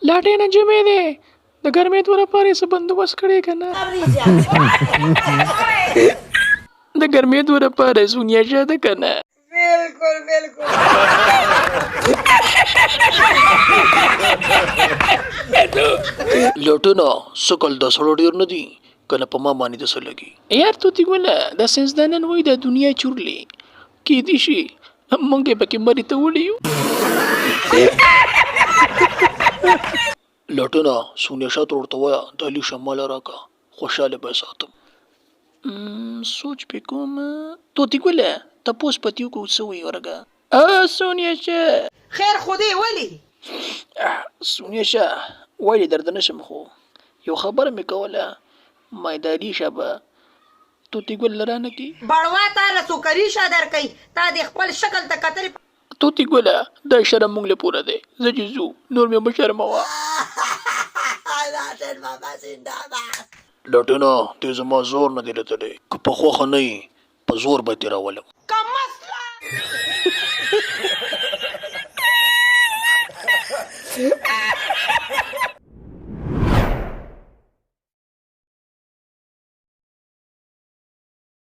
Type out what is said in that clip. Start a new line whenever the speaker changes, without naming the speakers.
لاټې نه جمع دی د ګرمېدو لپاره څه بندوبست کړی که نه د ګرمېدو لپاره سونیا شته که نه لټونه سکل د سړو ډېر نه دي که نه په ما باندې د څه لګي یار توتي ګله دا ساینسدانان وایي دا دنیا چورلې کیدای شي موږ یې پکې مري ته وړي یو لټونه سونیا شاته ورته وایه دا لیشه ماله راکړه خوشحاله به یې ساتم سوچ پې کوم توتي ګله تپوس پتې وکړو څه وایي ورګه سونیا شه
خیر خو دې ولې
سونیا شه ویلې درته نه شم خو یو خبره مې کوله ما دا لیشه به توتي ګل رانه کي
بړوا تاله څو کریشه درکوي تا دې خپل شکل ته کتلې
توتي ګله دا شرم مونږ له پوره دی زه چې ځو نور مې مه شرموه لټونه دې زما زور نه دی لیدلی که په خوښه نه یې په زور به یې تېرولم